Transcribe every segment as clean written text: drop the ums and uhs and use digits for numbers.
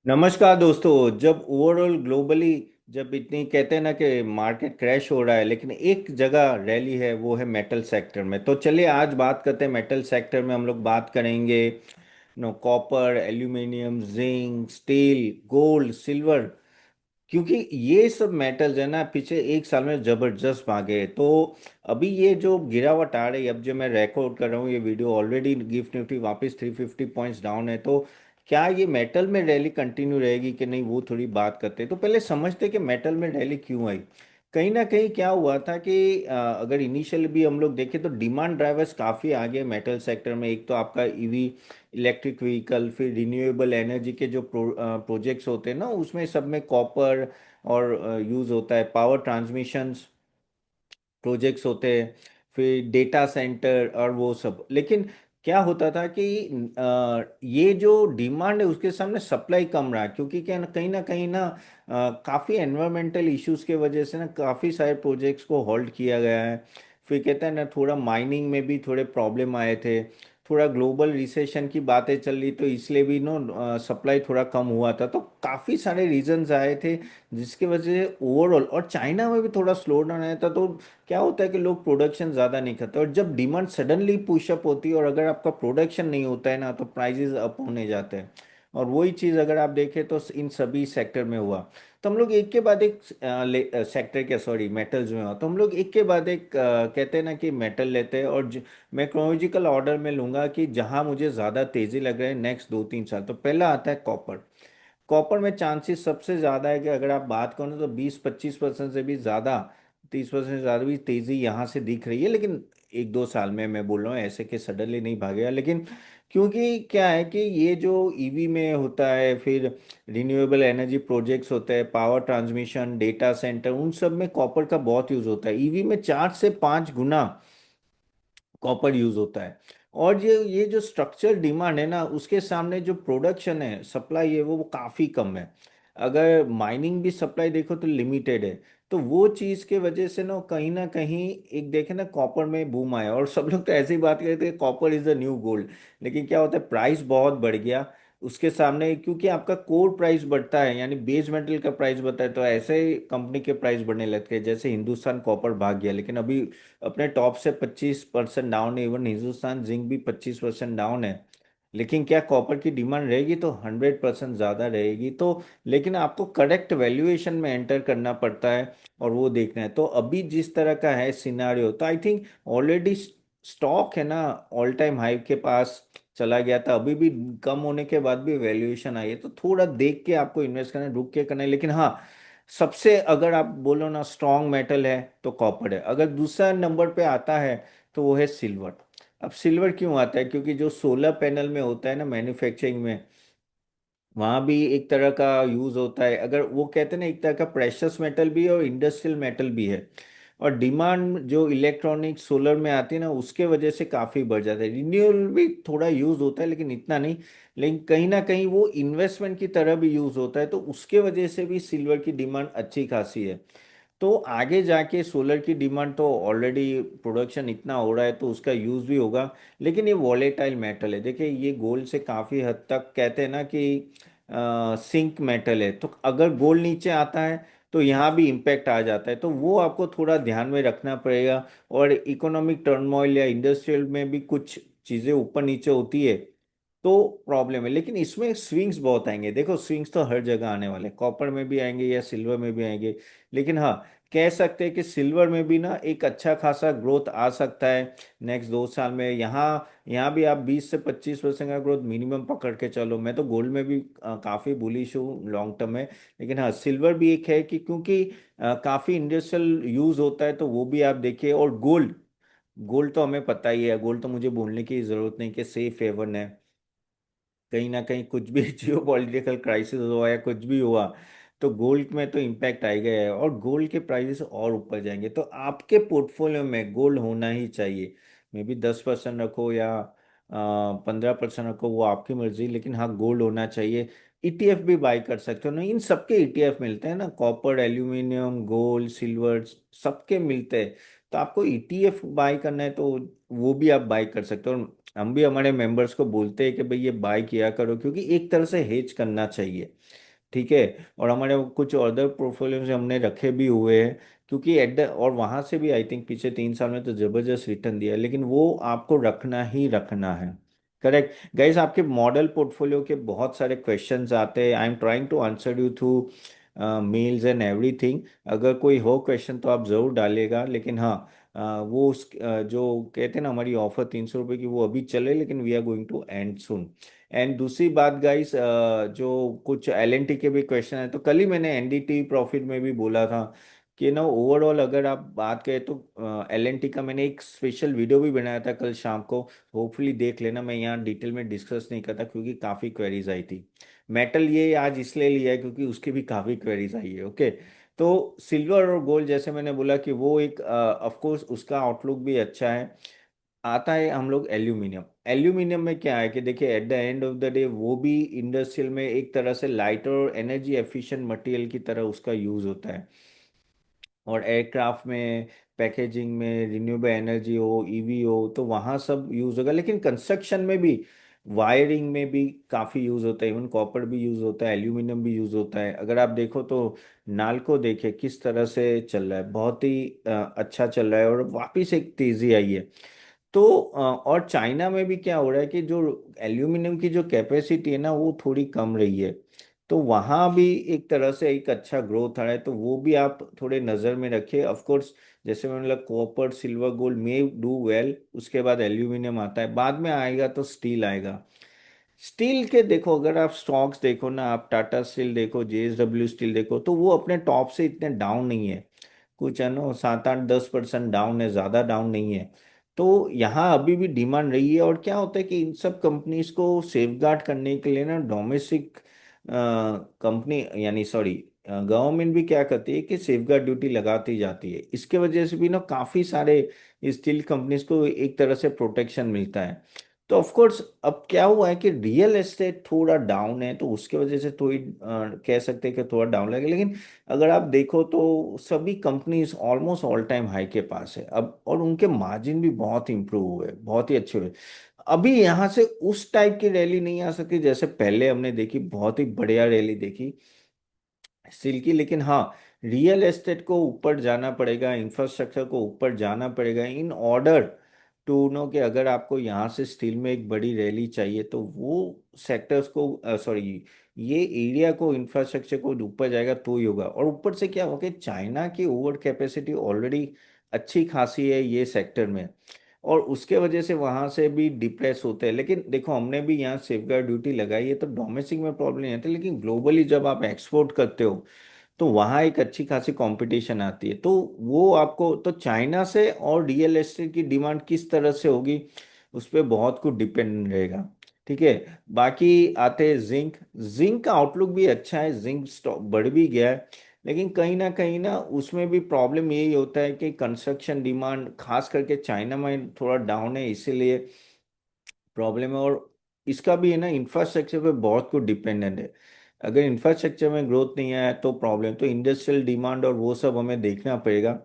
नमस्कार दोस्तों। जब ओवरऑल ग्लोबली जब इतनी कहते हैं ना कि मार्केट क्रैश हो रहा है, लेकिन एक जगह रैली है, वो है मेटल सेक्टर में। तो चलिए आज बात करते हैं मेटल सेक्टर में। हम लोग बात करेंगे copper, aluminium, zinc, steel, gold, silver. क्योंकि ये सब मेटल्स है ना, पिछले एक साल में जबरदस्त भागे। तो अभी ये जो गिरावट आ रही है, अब जो मैं रिकॉर्ड कर रहा हूँ ये वीडियो, ऑलरेडी गिफ्ट निफ्टी वापस 350 पॉइंट्स डाउन है। तो क्या ये मेटल में रैली कंटिन्यू रहेगी कि नहीं, वो थोड़ी बात करते हैं। तो पहले समझते हैं कि मेटल में रैली क्यों आई। कहीं ना कहीं क्या हुआ था कि अगर इनिशियल भी हम लोग देखें तो डिमांड ड्राइवर्स काफ़ी आगे मेटल सेक्टर में। एक तो आपका ईवी, इलेक्ट्रिक व्हीकल, फिर रिन्यूएबल एनर्जी के जो प्रोजेक्ट्स होते हैं ना, उसमें सब में कॉपर और यूज़ होता है। पावर ट्रांसमिशन प्रोजेक्ट्स होते हैं, फिर डेटा सेंटर और वो सब। लेकिन क्या होता था कि ये जो डिमांड है उसके सामने सप्लाई कम रहा, क्योंकि क्या ना कहीं ना काफ़ी एनवायरमेंटल इश्यूज के वजह से ना काफ़ी सारे प्रोजेक्ट्स को होल्ड किया गया है। फिर कहते हैं ना, थोड़ा माइनिंग में भी थोड़े प्रॉब्लम आए थे। थोड़ा ग्लोबल रिसेशन की बातें चल रही, तो इसलिए भी नो सप्लाई थोड़ा कम हुआ था। तो काफ़ी सारे रीजंस आए थे जिसकी वजह से ओवरऑल, और चाइना में भी थोड़ा स्लो डाउन आया था। तो क्या होता है कि लोग प्रोडक्शन ज़्यादा नहीं करते, और जब डिमांड सडनली पुशअप होती है और अगर आपका प्रोडक्शन नहीं होता है ना, तो प्राइजेस अप होने जाते हैं। और वही चीज़ अगर आप देखें तो इन सभी सेक्टर में हुआ। तो हम लोग एक के बाद एक सेक्टर क्या, सॉरी, मेटल्स में हुआ। तो हम लोग एक के बाद एक कहते हैं ना कि मेटल लेते हैं। और मैं क्रोनोलॉजिकल ऑर्डर में लूंगा कि जहां मुझे ज़्यादा तेज़ी लग रहा है नेक्स्ट 2-3 साल। तो पहला आता है कॉपर। कॉपर में चांसेस सबसे ज़्यादा है कि अगर आप बात करो तो 20-25% से भी ज़्यादा, 30% से ज़्यादा भी तेज़ी यहाँ से दिख रही है। लेकिन 1-2 साल में मैं बोल रहा हूँ, ऐसे कि सडनली नहीं भागेगा। लेकिन क्योंकि क्या है कि ये जो ईवी में होता है, फिर रिन्यूएबल एनर्जी प्रोजेक्ट्स होते हैं, पावर ट्रांसमिशन, डेटा सेंटर, उन सब में कॉपर का बहुत यूज़ होता है। ईवी में 4 से 5 गुना कॉपर यूज होता है। और ये जो स्ट्रक्चर डिमांड है ना, उसके सामने जो प्रोडक्शन है, सप्लाई है, वो काफ़ी कम है। अगर माइनिंग भी सप्लाई देखो तो लिमिटेड है। तो वो चीज़ के वजह से ना कहीं एक देखे ना, कॉपर में बूम आया। और सब लोग तो ऐसे ही बात करते हैं copper is the new gold. लेकिन क्या होता है, प्राइस बहुत बढ़ गया उसके सामने। क्योंकि आपका कोर प्राइस बढ़ता है, यानी बेस मेटल का प्राइस बढ़ता है, तो ऐसे ही कंपनी के प्राइस बढ़ने लगते हैं। जैसे हिंदुस्तान कॉपर भाग गया, लेकिन अभी अपने टॉप से 25% डाउन है। इवन हिंदुस्तान जिंक भी 25% डाउन है। लेकिन क्या कॉपर की डिमांड रहेगी तो 100% ज़्यादा रहेगी। तो लेकिन आपको करेक्ट वैल्यूएशन में एंटर करना पड़ता है और वो देखना है। तो अभी जिस तरह का है सिनारियो, तो आई थिंक ऑलरेडी स्टॉक है ना ऑल टाइम हाई के पास चला गया था। अभी भी कम होने के बाद भी वैल्यूएशन आई है, तो थोड़ा देख के आपको इन्वेस्ट करना है, रुक के करना है। लेकिन हाँ, सबसे अगर आप बोलो ना स्ट्रॉन्ग मेटल है तो कॉपर है। अगर दूसरा नंबर पे आता है तो वो है सिल्वर। अब सिल्वर क्यों आता है, क्योंकि जो सोलर पैनल में होता है ना मैन्युफैक्चरिंग में, वहाँ भी एक तरह का यूज होता है। अगर वो कहते हैं ना, एक तरह का प्रेशस मेटल भी है और इंडस्ट्रियल मेटल भी है। और डिमांड जो इलेक्ट्रॉनिक सोलर में आती है ना, उसके वजह से काफ़ी बढ़ जाता है। रिन्यूएबल भी थोड़ा यूज होता है लेकिन इतना नहीं। लेकिन कहीं ना कहीं वो इन्वेस्टमेंट की तरह भी यूज होता है, तो उसके वजह से भी सिल्वर की डिमांड अच्छी खासी है। तो आगे जाके सोलर की डिमांड तो ऑलरेडी प्रोडक्शन इतना हो रहा है, तो उसका यूज़ भी होगा। लेकिन ये वॉलेटाइल मेटल है। देखिए, ये गोल्ड से काफ़ी हद तक कहते हैं ना कि सिंक मेटल है। तो अगर गोल्ड नीचे आता है तो यहाँ भी इम्पैक्ट आ जाता है। तो वो आपको थोड़ा ध्यान में रखना पड़ेगा। और इकोनॉमिक टर्मोइल या इंडस्ट्रियल में भी कुछ चीज़ें ऊपर नीचे होती है, तो प्रॉब्लम है। लेकिन इसमें स्विंग्स बहुत आएंगे। देखो, स्विंग्स तो हर जगह आने वाले, कॉपर में भी आएंगे या सिल्वर में भी आएंगे। लेकिन हाँ, कह सकते हैं कि सिल्वर में भी ना एक अच्छा खासा ग्रोथ आ सकता है नेक्स्ट 2 साल में। यहाँ यहाँ भी आप 20 से 25% का ग्रोथ मिनिमम पकड़ के चलो। मैं तो गोल्ड में भी काफ़ी बुलिश हूँ लॉन्ग टर्म में। लेकिन हाँ, सिल्वर भी एक है कि क्योंकि काफ़ी इंडस्ट्रियल यूज़ होता है, तो वो भी आप देखिए। और गोल्ड, गोल्ड तो हमें पता ही है, गोल्ड तो मुझे बोलने की ज़रूरत नहीं कि सेफ हेवन है। कहीं ना कहीं कुछ भी जियो पॉलिटिकल क्राइसिस हुआ या कुछ भी हुआ, तो गोल्ड में तो इम्पैक्ट आएगा है, और गोल्ड के प्राइसेस और ऊपर जाएंगे। तो आपके पोर्टफोलियो में गोल्ड होना ही चाहिए। मे बी 10% रखो या 15% रखो, वो आपकी मर्जी। लेकिन हाँ, गोल्ड होना चाहिए। ईटीएफ भी बाई कर सकते हो ना, इन सबके ईटीएफ मिलते हैं ना, कॉपर, एल्यूमिनियम, गोल्ड, सिल्वर, सबके मिलते हैं। तो आपको ईटीएफ बाई करना है तो वो भी आप बाई कर सकते हो। हम भी हमारे मेंबर्स को बोलते हैं कि भाई ये बाय किया करो, क्योंकि एक तरह से हेज करना चाहिए। ठीक है। और हमारे कुछ अदर पोर्टफोलियोज हमने रखे भी हुए हैं, क्योंकि एट द और वहां से भी आई थिंक पिछले 3 साल में तो जबरदस्त रिटर्न दिया है, लेकिन वो आपको रखना ही रखना है। करेक्ट गाइस, आपके मॉडल पोर्टफोलियो के बहुत सारे क्वेश्चंस आते हैं, I am trying to answer you through mails and everything. अगर कोई हो क्वेश्चन तो आप ज़रूर डालिएगा, लेकिन हाँ, वो जो कहते हैं ना हमारी ऑफर 300 रुपये की, वो अभी चले, लेकिन we are going to end soon. And दूसरी बात गाइस, जो कुछ एलएनटी के भी क्वेश्चन है, तो कल ही मैंने एनडीटी प्रॉफिट में भी बोला था कि ना ओवरऑल अगर आप बात करें तो एलएनटी का मैंने एक स्पेशल वीडियो भी बनाया था कल शाम को। होपफुली देख लेना, मैं यहाँ डिटेल में डिस्कस नहीं करता क्योंकि काफ़ी क्वेरीज आई थी। मेटल ये आज इसलिए लिया है क्योंकि उसकी भी काफ़ी क्वेरीज आई है। ओके। तो सिल्वर और गोल्ड जैसे मैंने बोला कि वो एक ऑफ कोर्स उसका आउटलुक भी अच्छा है। आता है हम लोग एल्यूमिनियम। एल्यूमिनियम में क्या है कि देखिए at the end of the day वो भी इंडस्ट्रियल में एक तरह से लाइटर और एनर्जी एफिशिएंट मटेरियल की तरह उसका यूज होता है। और एयरक्राफ्ट में, पैकेजिंग में, रिन्यूएबल एनर्जी हो, ईवी हो, तो वहाँ सब यूज होगा। लेकिन कंस्ट्रक्शन में भी, वायरिंग में भी काफ़ी यूज होता है। इवन कॉपर भी यूज होता है, एल्यूमिनियम भी यूज होता है। अगर आप देखो तो नालको देखे किस तरह से चल रहा है, बहुत ही अच्छा चल रहा है और वापिस एक तेजी आई है। तो और चाइना में भी क्या हो रहा है कि जो एल्यूमिनियम की जो कैपेसिटी है ना वो थोड़ी कम रही है। तो वहाँ भी एक तरह से एक अच्छा ग्रोथ आ रहा है, तो वो भी आप थोड़े नज़र में रखिए। ऑफ कोर्स जैसे मैंने बोला कॉपर सिल्वर गोल्ड में डू वेल, उसके बाद एल्यूमिनियम आता है, बाद में आएगा तो स्टील आएगा। स्टील के देखो, अगर आप स्टॉक्स देखो ना, आप टाटा स्टील देखो, जेएसडब्ल्यू स्टील देखो, तो वो अपने टॉप से इतने डाउन नहीं है। कुछ है ना 7 8 10% डाउन है, ज़्यादा डाउन नहीं है। तो यहाँ अभी भी डिमांड रही है। और क्या होता है कि इन सब कंपनीज को सेफगार्ड करने के लिए ना डोमेस्टिक कंपनी, यानी सॉरी, गवर्नमेंट भी क्या करती है कि सेफगार्ड ड्यूटी लगाती जाती है। इसके वजह से भी ना काफ़ी सारे स्टील कंपनीज को एक तरह से प्रोटेक्शन मिलता है। तो ऑफ कोर्स अब क्या हुआ है कि रियल एस्टेट थोड़ा डाउन है, तो उसके वजह से थोड़ी कह सकते हैं कि थोड़ा डाउन लगे। लेकिन अगर आप देखो तो सभी companies almost all time high के पास है अब, और उनके मार्जिन भी बहुत इंप्रूव हुए, बहुत ही अच्छे हुए। अभी यहाँ से उस टाइप की रैली नहीं आ सकती जैसे पहले हमने देखी, बहुत ही बढ़िया रैली देखी स्टील की। लेकिन हाँ, रियल एस्टेट को ऊपर जाना पड़ेगा, इंफ्रास्ट्रक्चर को ऊपर जाना पड़ेगा इन ऑर्डर टू नो कि अगर आपको यहाँ से स्टील में एक बड़ी रैली चाहिए तो वो सेक्टर्स को सॉरी, ये एरिया को, इंफ्रास्ट्रक्चर को ऊपर जाएगा तो ही होगा। और ऊपर से क्या होगा कि चाइना की ओवर कैपेसिटी ऑलरेडी अच्छी खासी है ये सेक्टर में, और उसके वजह से वहां से भी डिप्रेस होते हैं। लेकिन देखो हमने भी यहाँ सेफगार्ड ड्यूटी लगाई है तो डोमेस्टिक में प्रॉब्लम नहीं आती, लेकिन ग्लोबली जब आप एक्सपोर्ट करते हो तो वहाँ एक अच्छी खासी कंपटीशन आती है। तो वो आपको तो चाइना से और रियल एस्टेट की डिमांड किस तरह से होगी उस पर बहुत कुछ डिपेंड रहेगा। ठीक है। बाकी आते हैं जिंक। जिंक का आउटलुक भी अच्छा है, जिंक स्टॉक बढ़ भी गया है। लेकिन कहीं ना उसमें भी प्रॉब्लम यही होता है कि कंस्ट्रक्शन डिमांड खास करके चाइना में थोड़ा डाउन है, इसीलिए प्रॉब्लम है। और इसका भी है ना, इंफ्रास्ट्रक्चर पे बहुत कुछ डिपेंडेंट है। अगर इंफ्रास्ट्रक्चर में ग्रोथ नहीं आया तो प्रॉब्लम, तो इंडस्ट्रियल डिमांड और वो सब हमें देखना पड़ेगा।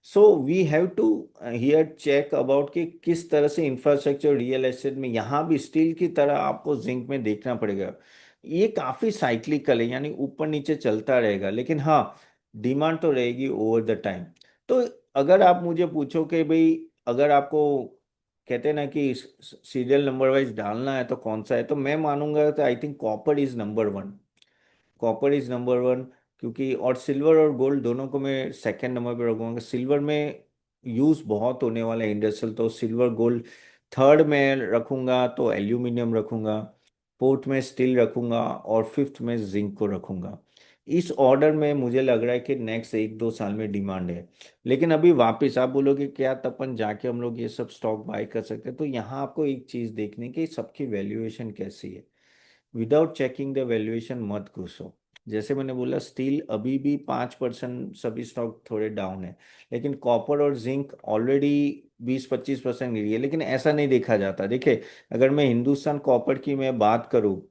So we have to here check about कि किस तरह से इंफ्रास्ट्रक्चर रियल एस्टेट में, यहाँ भी स्टील की तरह आपको जिंक में देखना पड़ेगा। ये काफी साइक्लिकल है, यानी ऊपर नीचे चलता रहेगा, लेकिन हाँ डिमांड तो रहेगी ओवर द टाइम। तो अगर आप मुझे पूछो कि भाई, अगर आपको कहते हैं ना कि सीरियल नंबर वाइज डालना है तो कौन सा है, तो मैं मानूंगा तो I think copper is number one. Copper is number one. क्योंकि और सिल्वर और गोल्ड दोनों को मैं सेकंड नंबर पे रखूंगा। सिल्वर में यूज बहुत होने वाला है इंडस्ट्रियल, तो सिल्वर गोल्ड। थर्ड में रखूंगा तो एल्यूमिनियम रखूंगा। फोर्थ में स्टील रखूंगा, और फिफ्थ में जिंक को रखूंगा। इस ऑर्डर में मुझे लग रहा है कि नेक्स्ट 1 2 साल में डिमांड है। लेकिन अभी वापस आप बोलोगे क्या तपन जाके हम लोग ये सब स्टॉक बाय कर सकते हैं, तो यहाँ आपको एक चीज देखने की, सबकी वैल्यूएशन कैसी है। विदाउट चेकिंग द वैल्यूएशन मत घुसो। जैसे मैंने बोला स्टील अभी भी 5%, सभी स्टॉक थोड़े डाउन है। लेकिन कॉपर और जिंक ऑलरेडी 20 25% गिरी है, लेकिन ऐसा नहीं देखा जाता। देखिए अगर मैं हिंदुस्तान कॉपर की मैं बात करूँ,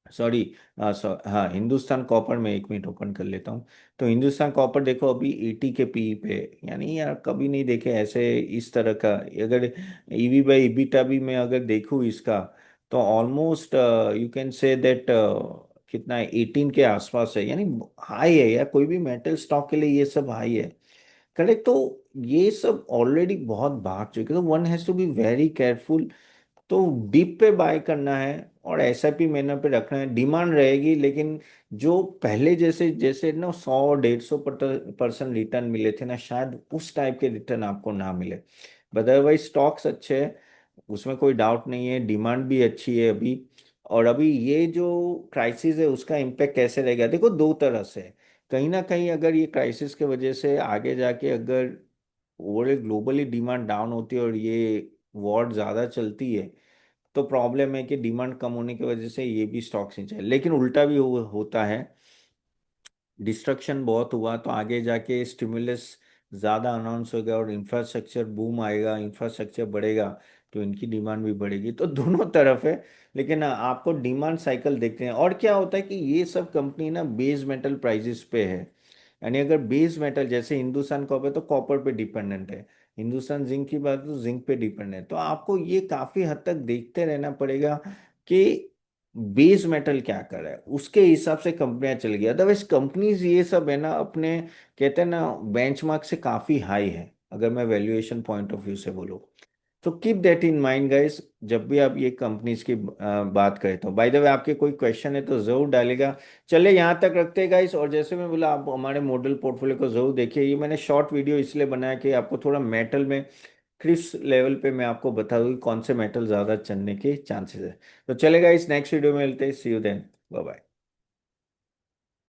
सॉरी, हाँ, हिंदुस्तान कॉपर में एक मिनट ओपन कर लेता हूँ। तो हिंदुस्तान कॉपर देखो अभी 80 के पी पे, यानी यार कभी नहीं देखे ऐसे इस तरह का। अगर ईवी बाई इबिटा भी मैं अगर देखूँ इसका, तो almost you can say that कितना है, 18 के आसपास है, यानी हाई है यार। कोई भी मेटल स्टॉक के लिए ये सब हाई है, करेक्ट। तो ये सब ऑलरेडी बहुत भाग चुके, तो one has to be very careful. तो डिप पे बाय करना है और एसआईपी मैनर पे रखना है, डिमांड रहेगी, लेकिन जो पहले जैसे जैसे ना 100-150% रिटर्न मिले थे ना, शायद उस टाइप के रिटर्न आपको ना मिले। अदरवाइज स्टॉक्स अच्छे हैं, उसमें कोई डाउट नहीं है, डिमांड भी अच्छी है अभी। और अभी ये जो क्राइसिस है उसका इम्पेक्ट कैसे रहेगा, देखो दो तरह से है। कहीं ना कहीं अगर ये क्राइसिस के वजह से आगे जाके अगर ओवरऑल ग्लोबली डिमांड डाउन होती है और ये वॉर ज़्यादा चलती है, तो प्रॉब्लम है कि डिमांड कम होने की वजह से ये भी स्टॉक्स नीचे, लेकिन उल्टा भी होता है। डिस्ट्रक्शन बहुत हुआ तो आगे जाके स्टिमुलस ज़्यादा अनाउंस होगा और इंफ्रास्ट्रक्चर बूम आएगा, इंफ्रास्ट्रक्चर बढ़ेगा, तो इनकी डिमांड भी बढ़ेगी। तो दोनों तरफ है। लेकिन आपको डिमांड साइकिल देखते हैं, और क्या होता है कि ये सब कंपनी ना बेस मेटल प्राइसेस पे है। यानी अगर बेस मेटल जैसे हिंदुस्तान कॉपर है तो कॉपर पे डिपेंडेंट है, हिंदुस्तान जिंक की बात है तो जिंक पे डिपेंडेंट है। तो आपको ये काफी हद तक देखते रहना पड़ेगा कि बेस मेटल क्या कर रहा है, उसके हिसाब से कंपनियां चल गई। अदरवाइज कंपनीज ये सब है ना अपने, कहते हैं ना, बेंचमार्क से काफी हाई है, अगर मैं वैल्यूएशन पॉइंट ऑफ व्यू से बोलूँ। तो keep that in mind guys, जब भी आप ये कंपनीज की बात करें। तो बाय द वे आपके कोई क्वेश्चन है तो जरूर डालेगा। चले यहाँ तक रखते हैं गाइस, और जैसे मैं बोला आप हमारे मॉडल पोर्टफोलियो को जरूर देखिए। ये मैंने शॉर्ट वीडियो इसलिए बनाया कि आपको थोड़ा मेटल में क्रिस्प लेवल पे मैं आपको बता दूँ कि कौन से मेटल ज़्यादा चलने के चांसेस है। तो चलेगा, इस नेक्स्ट वीडियो में मिलते हैं, सी यू देन, बाय बाय।